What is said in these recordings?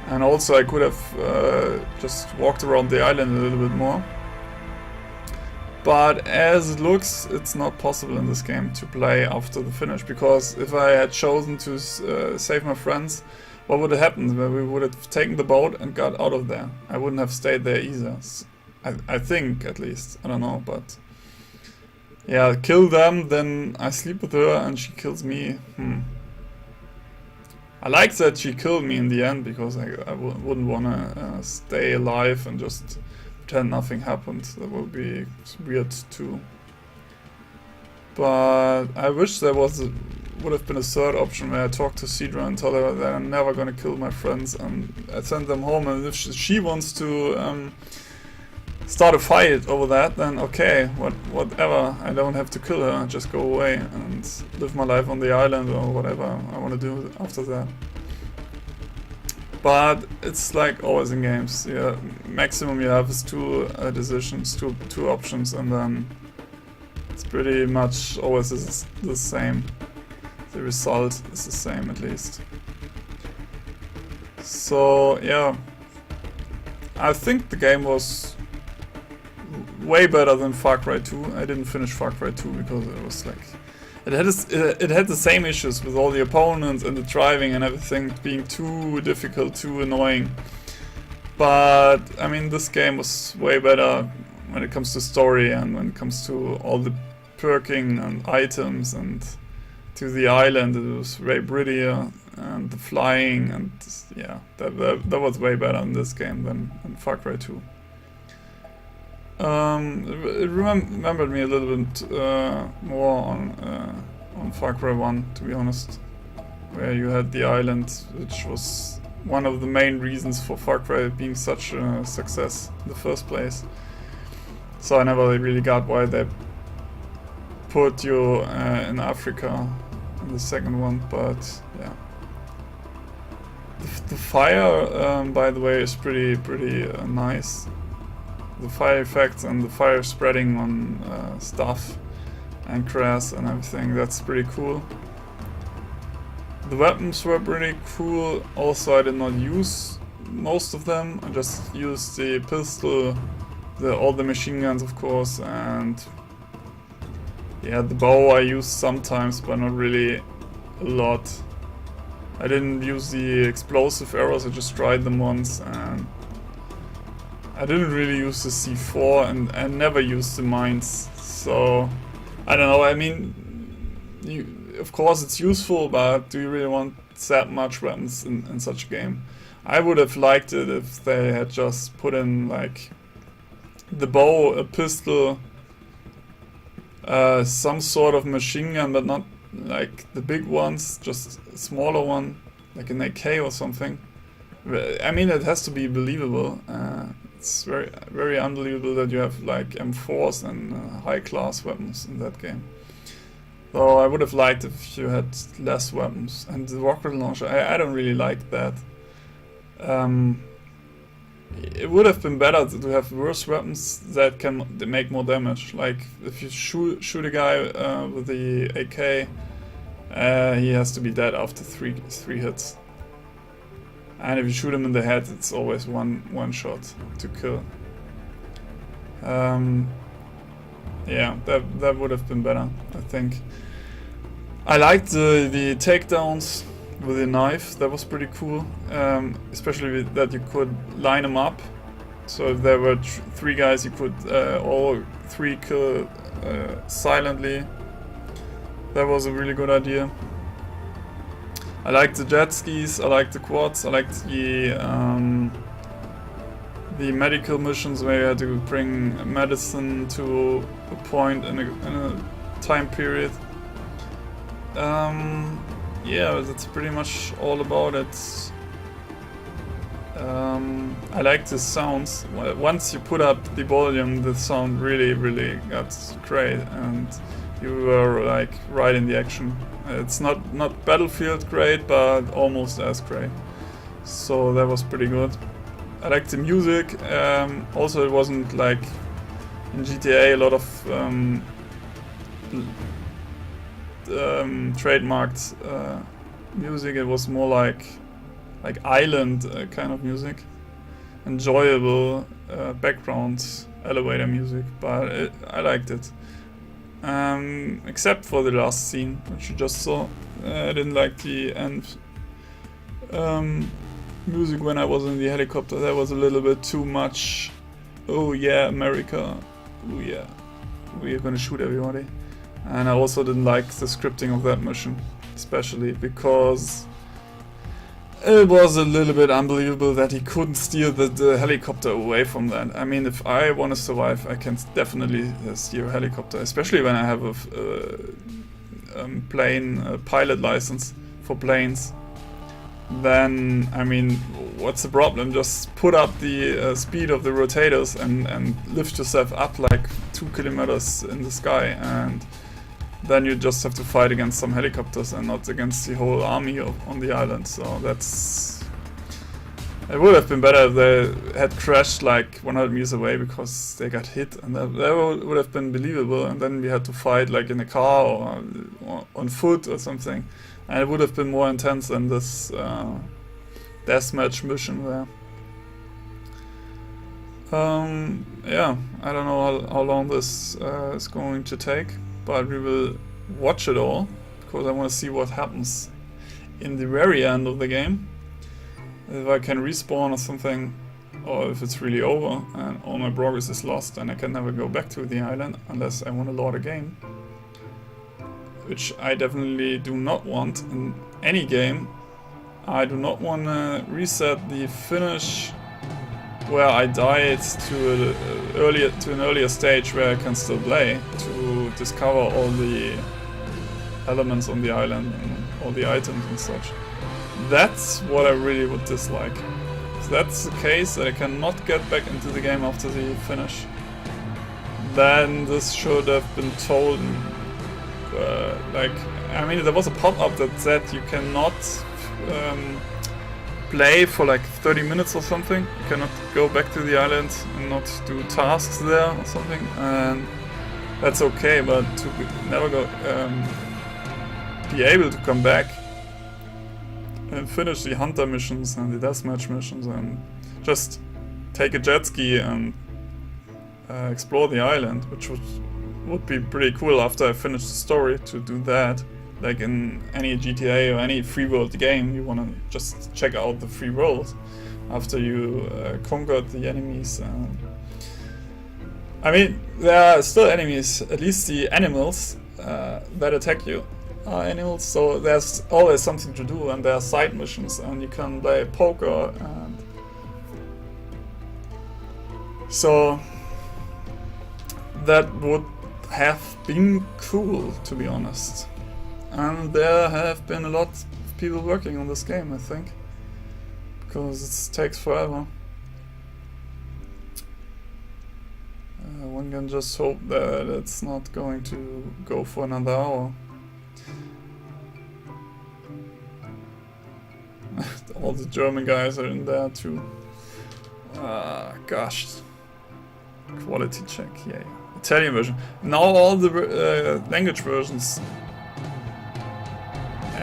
And also I could have just walked around the island a little bit more. But as it looks, it's not possible in this game to play after the finish, because if I had chosen to save my friends, what would have happened? We would have taken the boat and got out of there. I wouldn't have stayed there either. I think, at least. I don't know, but... yeah, kill them, then I sleep with her and she kills me. I like that she killed me in the end, because I wouldn't want to stay alive and just pretend nothing happened. That would be weird too. But I wish there would have been a third option where I talk to Cedra and tell her that I'm never gonna kill my friends, and I send them home, and if she wants to start a fight over that, then okay, whatever, I don't have to kill her, just go away and live my life on the island or whatever I want to do after that. But it's like always in games, yeah, maximum you have is two decisions, two options, and then it's pretty much always the same. The result is the same, at least. So yeah, I think the game was way better than Far Cry 2. I didn't finish Far Cry 2 because it was like... It had the same issues with all the opponents and the driving and everything being too difficult, too annoying. But, I mean, this game was way better when it comes to story and when it comes to all the perking and items and to the island. It was way prettier, and the flying, and yeah, that was way better in this game than in Far Cry 2. It remembered me a little bit more on Far Cry 1, to be honest, where you had the island, which was one of the main reasons for Far Cry being such a success in the first place. So I never really got why they put you in Africa in the second one, but yeah. The fire, by the way, is pretty nice. The fire effects and the fire spreading on stuff and grass and everything, that's pretty cool. The weapons were pretty cool. Also, I did not use most of them. I just used the pistol, all the machine guns, of course, and yeah, the bow I used sometimes, but not really a lot. I didn't use the explosive arrows, I just tried them once, and I didn't really use the C4, and I never used the mines, so I don't know. I mean, of course it's useful, but do you really want that much weapons in such a game? I would have liked it if they had just put in like the bow, a pistol, some sort of machine gun, but not like the big ones, just a smaller one, like an AK or something. I mean, it has to be believable. It's very unbelievable that you have like M4s and high-class weapons in that game. So I would have liked if you had less weapons. And the rocket launcher, I don't really like that. It would have been better to have worse weapons that can make more damage. Like if you shoot a guy with the AK, he has to be dead after three hits. And if you shoot him in the head, it's always one shot to kill. Yeah, that would have been better, I think. I liked the takedowns with the knife. That was pretty cool, especially that you could line them up. So if there were three guys, you could all three kill silently. That was a really good idea. I liked the jet skis, I liked the quads, I liked the medical missions where you had to bring medicine to a point in a time period. Yeah, that's pretty much all about it. I like the sounds. Once you put up the volume, the sound really got great, and you were like right in the action. It's not Battlefield great, but almost as great. So that was pretty good. I liked the music. Also, it wasn't like in GTA a lot of trademarked music. It was more like like island kind of music, enjoyable background elevator music, but I liked it. Except for the last scene, which you just saw. I didn't like the end music when I was in the helicopter. That was a little bit too much. Oh yeah, America. Oh yeah, we are gonna shoot everybody. And I also didn't like the scripting of that mission, especially because it was a little bit unbelievable that he couldn't steer the helicopter away from that. I mean, if I want to survive, I can definitely steer a helicopter, especially when I have a plane pilot license for planes. Then, I mean, what's the problem? Just put up the speed of the rotators and lift yourself up like 2 kilometers in the sky, and then you just have to fight against some helicopters and not against the whole army on the island. So that's... It would have been better if they had crashed like 100 meters away because they got hit, and that would have been believable, and then we had to fight like in a car or on foot or something. And it would have been more intense than this deathmatch mission there. Yeah, I don't know how long this is going to take, but we will watch it all, because I want to see what happens in the very end of the game. If I can respawn or something, or if it's really over and all my progress is lost and I can never go back to the island unless I want to load a game. Which I definitely do not want in any game. I do not want to reset the finish where I died to an earlier stage where I can still play to discover all the elements on the island and all the items and such. That's what I really would dislike. If that's the case, that I cannot get back into the game after the finish, then this should have been told. Like, I mean, there was a pop-up that said you cannot play for like 30 minutes or something. You cannot go back to the island and not do tasks there or something, and that's okay. But to never go, be able to come back and finish the hunter missions and the deathmatch missions and just take a jet ski and explore the island, which would be pretty cool after I finish the story to do that. Like in any GTA or any free world game, you want to just check out the free world after you conquered the enemies. I mean, there are still enemies, at least the animals that attack you are animals, so there's always something to do, and there are side missions, and you can play poker, and so that would have been cool, to be honest. And there have been a lot of people working on this game, I think, because it takes forever. One can just hope that it's not going to go for another hour. All the German guys are in there too. Gosh. Quality check, yeah. Italian version. Now all the language versions.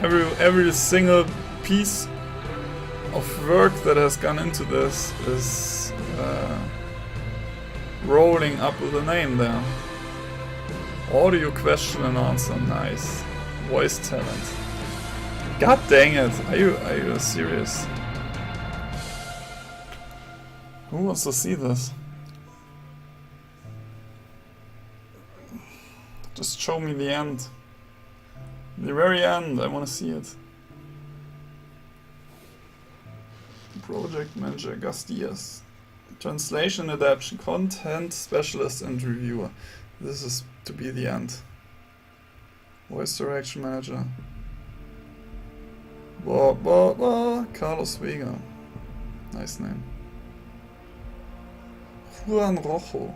Every single piece of work that has gone into this is rolling up with a name there. Audio question and answer, nice. Voice talent. God dang it! Are you serious? Who wants to see this? Just show me the end. The very end, I want to see it. Project Manager, Gastias. Translation, Adaption, Content, Specialist and Reviewer. This is to be the end. Voice Direction Manager. Carlos Vega. Nice name. Juan Rojo.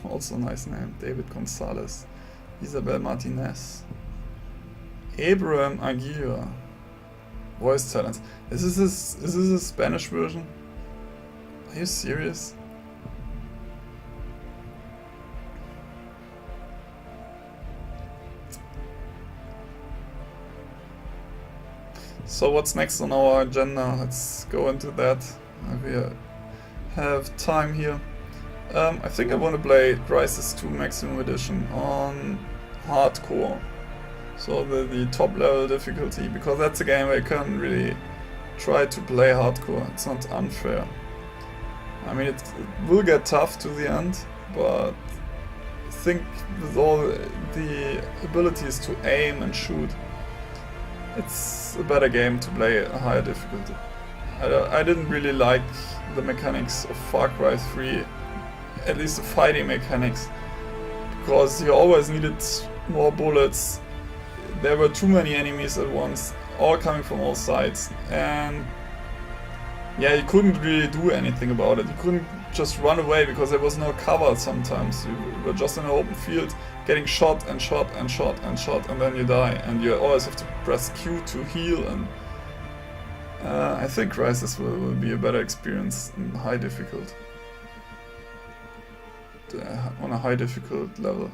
Also nice name. David Gonzalez. Isabel Martinez. Abraham Aguirre. Voice talent. Is this a Spanish version? Are you serious? So what's next on our agenda? Let's go into that. We have time here. I think I want to play Crisis 2 Maximum Edition on hardcore. So the top level difficulty, because that's a game where you can't really try to play hardcore. It's not unfair. I mean, it will get tough to the end, but I think with all the abilities to aim and shoot, it's a better game to play a higher difficulty. I didn't really like the mechanics of Far Cry 3, at least the fighting mechanics, because you always needed more bullets. There were too many enemies at once, all coming from all sides, and yeah, you couldn't really do anything about it. You couldn't just run away because there was no cover sometimes. You were just in an open field getting shot and shot and shot and shot, and then you die, and you always have to press Q to heal. And I think Crisis will be a better experience in high difficult, on a high difficult level.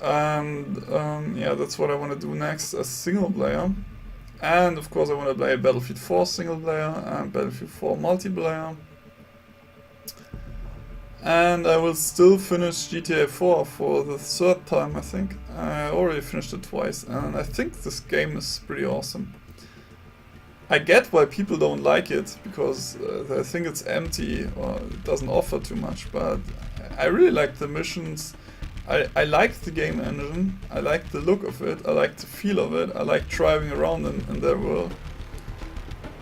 And yeah, that's what I want to do next as single player. And of course I want to play Battlefield 4 single player and Battlefield 4 multiplayer. And I will still finish GTA 4 for the third time, I think. I already finished it twice, and I think this game is pretty awesome. I get why people don't like it, because they think it's empty or it doesn't offer too much, but I really like the missions. I like the game engine, I like the look of it, I like the feel of it, I like driving around in their world.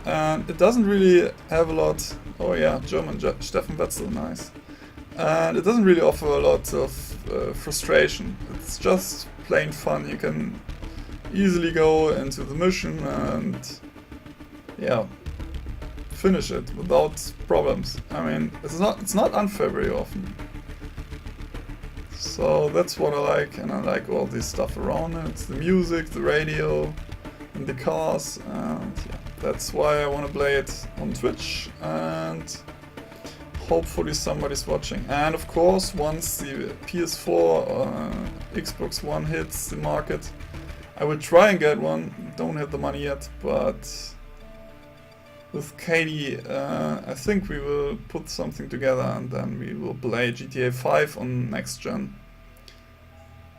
And it doesn't really have a lot... Oh yeah, German, Steffen Wetzel, nice. And it doesn't really offer a lot of frustration. It's just plain fun. You can easily go into the mission and yeah, finish it without problems. I mean, it's not unfair very often. So that's what I like, and I like all this stuff around it. It's the music, the radio, and the cars, and yeah, that's why I want to play it on Twitch, and hopefully somebody's watching. And of course, once the PS4 or Xbox One hits the market, I will try and get one. Don't have the money yet, but with Katie, I think we will put something together, and then we will play GTA 5 on next gen.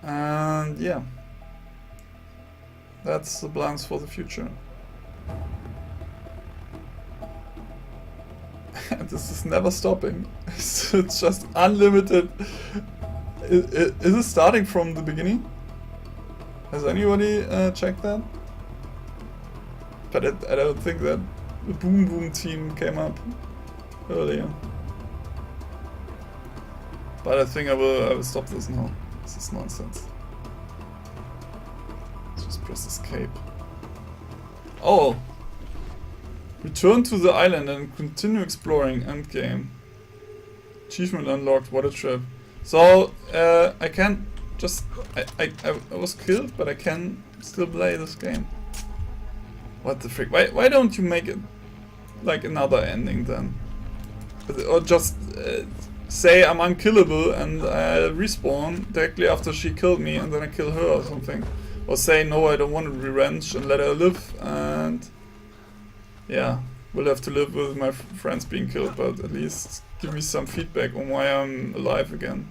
And yeah, that's the plans for the future. This is never stopping. It's just unlimited. Is it starting from the beginning? Has anybody checked that? But I don't think that the Boom Boom team came up earlier. But I think I will stop this now. This is nonsense. Let's just press escape. Oh! Return to the island and continue exploring. Endgame. Achievement unlocked. What a trip. So, I can just... I was killed, but I can still play this game. What the frick? Why don't you make it like another ending then? Or just say I'm unkillable and I respawn directly after she killed me and then I kill her or something. Or say no, I don't want revenge and let her live, and yeah, we'll have to live with my friends being killed, but at least give me some feedback on why I'm alive again.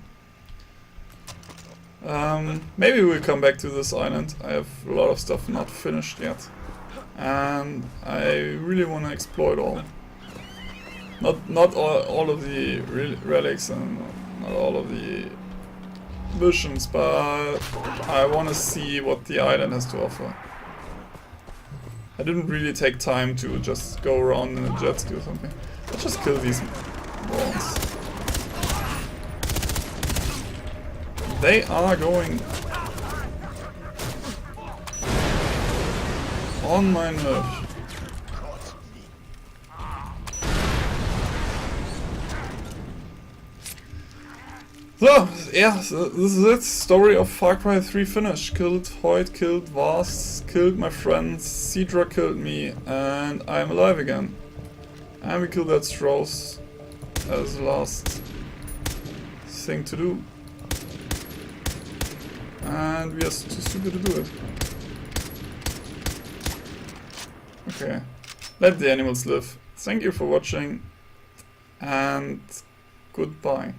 Maybe we'll come back to this island. I have a lot of stuff not finished yet, and I really want to explore it all. Not all of the relics and not all of the missions, but I want to see what the island has to offer. I didn't really take time to just go around in a jet ski or something. Let's just kill these morons. They are going on my nerves. So, yeah, this is it. Story of Far Cry 3 finish. Killed Hoyt, killed Vast, killed my friends, Cedra killed me, and I'm alive again. And we killed that Strauss as the last thing to do. And we are too stupid to do it. Okay. Let the animals live. Thank you for watching, and goodbye.